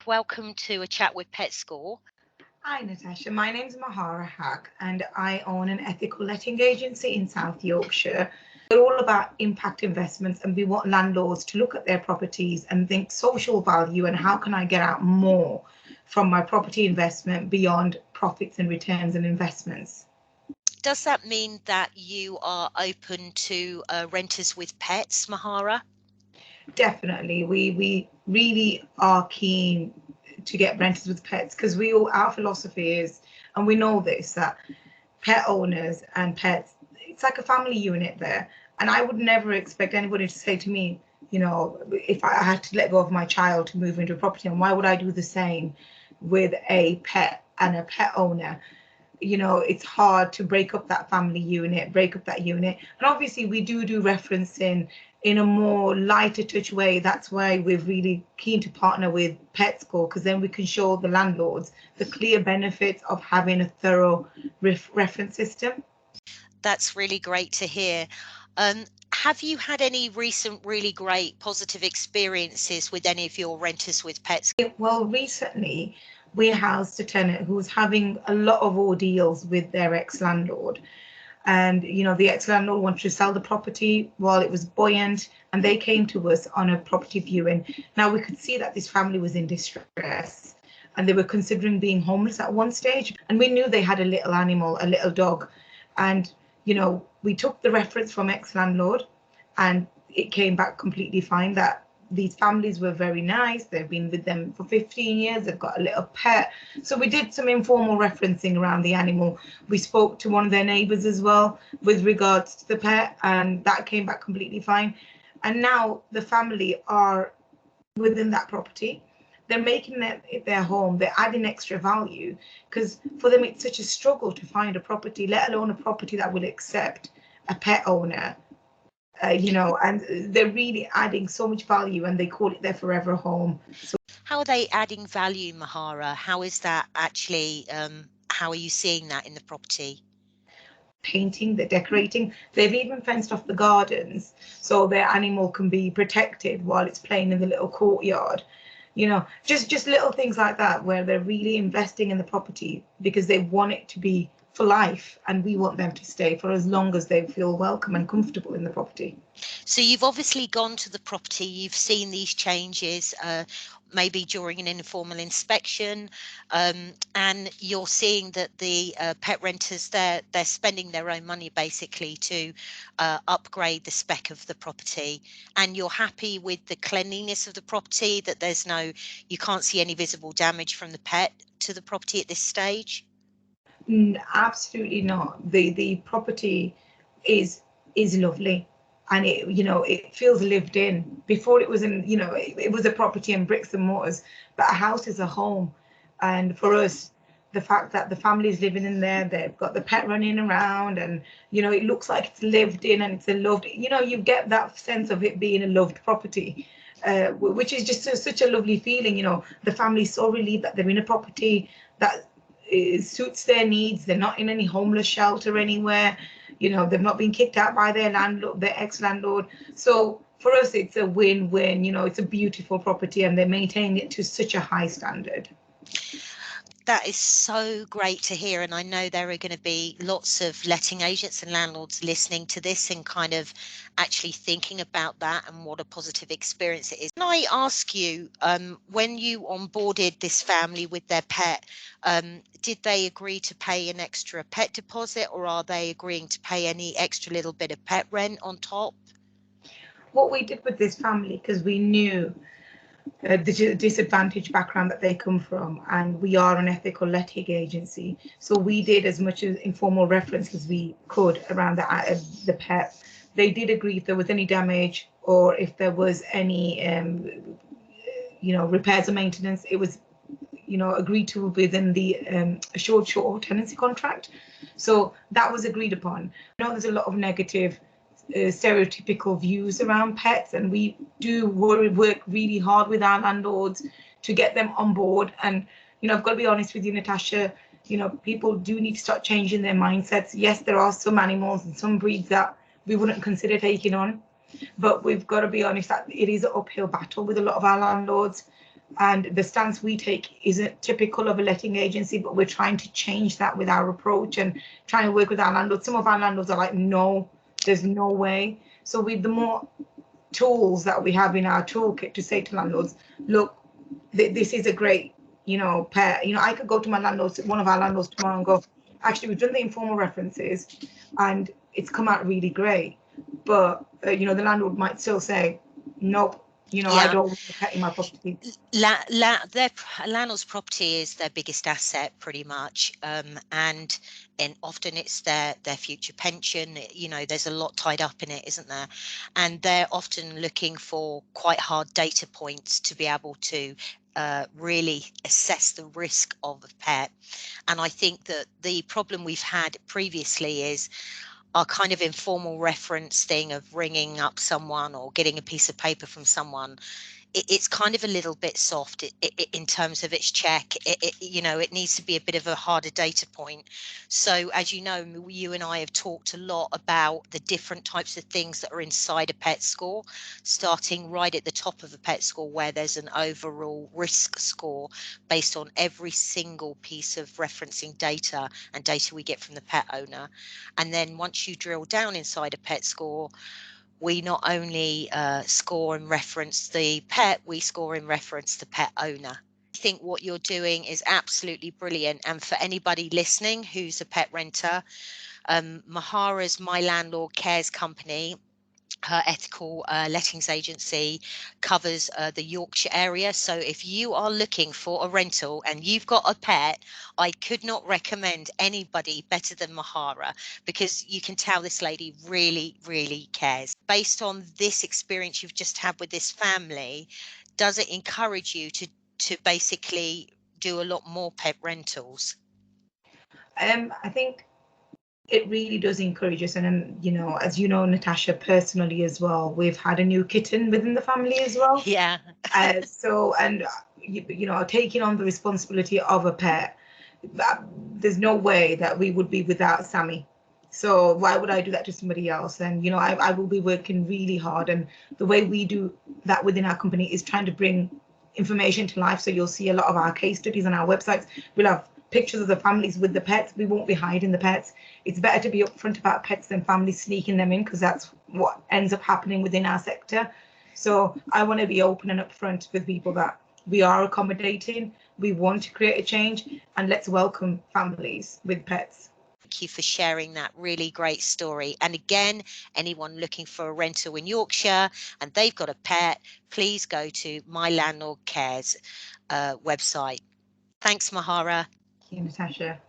Welcome to a chat with PetsScore. Hi, Natasha. My name's Mahara Haq, and I own an ethical letting agency in South Yorkshire. We're all about impact investments, and we want landlords to look at their properties and think social value and how can I get out more from my property investment beyond profits and returns and investments. Does that mean that you are open to renters with pets, Mahara? Definitely, we really are keen to get renters with pets because our philosophy is, and we know this, that pet owners and pets, it's like a family unit there. And I would never expect anybody to say to me, if I had to let go of my child to move into a property, and why would I do the same with a pet and a pet owner? It's hard to break up that family unit, break up that unit. And obviously we do reference in a more lighter touch way. That's why we're really keen to partner with PetsScore, because then we can show the landlords the clear benefits of having a thorough reference system. That's really great to hear. Have you had any recent really great positive experiences with any of your renters with pets? Well, recently we housed a tenant who was having a lot of ordeals with their ex-landlord. And the ex-landlord wanted to sell the property while it was buoyant, and they came to us on a property viewing. Now we could see that this family was in distress and they were considering being homeless at one stage, and we knew they had a little animal, a little dog. And we took the reference from ex-landlord, and it came back completely fine that these families were very nice. They've been with them for 15 years. They've got a little pet. So we did some informal referencing around the animal. We spoke to one of their neighbours as well with regards to the pet, and that came back completely fine. And now the family are within that property. They're making it their home. They're adding extra value because for them it's such a struggle to find a property, let alone a property that will accept a pet owner. And they're really adding so much value, and they call it their forever home. So How are they adding value, Mahara? How is that actually, how are you seeing that in the property? painting, they're decorating, they've even fenced off the gardens so their animal can be protected while it's playing in the little courtyard. Just little things like that where they're really investing in the property because they want it to be for life, and we want them to stay for as long as they feel welcome and comfortable in the property. So you've obviously gone to the property, you've seen these changes, maybe during an informal inspection, and you're seeing that the pet renters, they're spending their own money basically to upgrade the spec of the property, and you're happy with the cleanliness of the property, that you can't see any visible damage from the pet to the property at this stage? Absolutely not. The property is lovely, and it feels lived in. Before it was it was a property and bricks and mortars, but a house is a home. And for us, the fact that the family is living in there, they've got the pet running around, and it looks like it's lived in and it's a loved. You get that sense of it being a loved property. Which is just such a lovely feeling. The family's so relieved that they're in a property that it suits their needs. They're not in any homeless shelter anywhere. They've not been kicked out by their landlord, their ex-landlord. So for us, it's a win-win. It's a beautiful property, and they maintain it to such a high standard. That is so great to hear, and I know there are going to be lots of letting agents and landlords listening to this and kind of actually thinking about that and what a positive experience it is. Can I ask you, when you onboarded this family with their pet, did they agree to pay an extra pet deposit, or are they agreeing to pay any extra little bit of pet rent on top? What we did with this family, because we knew the disadvantaged background that they come from, and we are an ethical letting agency, so we did as much as informal reference as we could around the pet. They did agree if there was any damage or if there was any repairs or maintenance, it was agreed to within the assured short tenancy contract. So that was agreed upon. There's a lot of negative stereotypical views around pets, and we do work really hard with our landlords to get them on board. And I've got to be honest with you, Natasha, people do need to start changing their mindsets. Yes, there are some animals and some breeds that we wouldn't consider taking on, but we've got to be honest that it is an uphill battle with a lot of our landlords. And the stance we take isn't typical of a letting agency, but we're trying to change that with our approach and trying to work with our landlords. Some of our landlords are like, no, there's no way. So with the more tools that we have in our toolkit to say to landlords, look, this is a great, pet. I could go to my landlords, one of our landlords tomorrow, and go, actually, we've done the informal references, and it's come out really great. But the landlord might still say, nope, I Yeah. don't want a pet in my property. Their landlord's property is their biggest asset, pretty much, and often it's their future pension. There's a lot tied up in it, isn't there? And they're often looking for quite hard data points to be able to really assess the risk of a pet. And I think that the problem we've had previously is our kind of informal reference thing of ringing up someone or getting a piece of paper from someone. It's kind of a little bit soft in terms of its check. It needs to be a bit of a harder data point. So as you know, you and I have talked a lot about the different types of things that are inside a PetsScore, starting right at the top of a PetsScore where there's an overall risk score based on every single piece of referencing data and data we get from the pet owner. And then once you drill down inside a PetsScore, we not only score and reference the pet, we score and reference the pet owner. I think what you're doing is absolutely brilliant. And for anybody listening who's a pet renter, Mahara's My Landlord Cares company, her ethical lettings agency, covers the Yorkshire area. So if you are looking for a rental and you've got a pet, I could not recommend anybody better than Mahara, because you can tell this lady really, really cares. Based on this experience you've just had with this family, does it encourage you to basically do a lot more pet rentals? I think it really does encourage us. And then, as you know, Natasha, personally as well, we've had a new kitten within the family as well. Yeah. Taking on the responsibility of a pet, there's no way that we would be without Sammy. So why would I do that to somebody else? And I will be working really hard. And the way we do that within our company is trying to bring information to life. So you'll see a lot of our case studies on our websites. We'll have pictures of the families with the pets. We won't be hiding the pets. It's better to be upfront about pets than families sneaking them in, because that's what ends up happening within our sector. So I want to be open and upfront with people that we are accommodating, we want to create a change, and let's welcome families with pets. Thank you for sharing that really great story. And again, anyone looking for a rental in Yorkshire and they've got a pet, please go to My Landlord Cares website. Thanks, Mahara. Thank you, Natasha.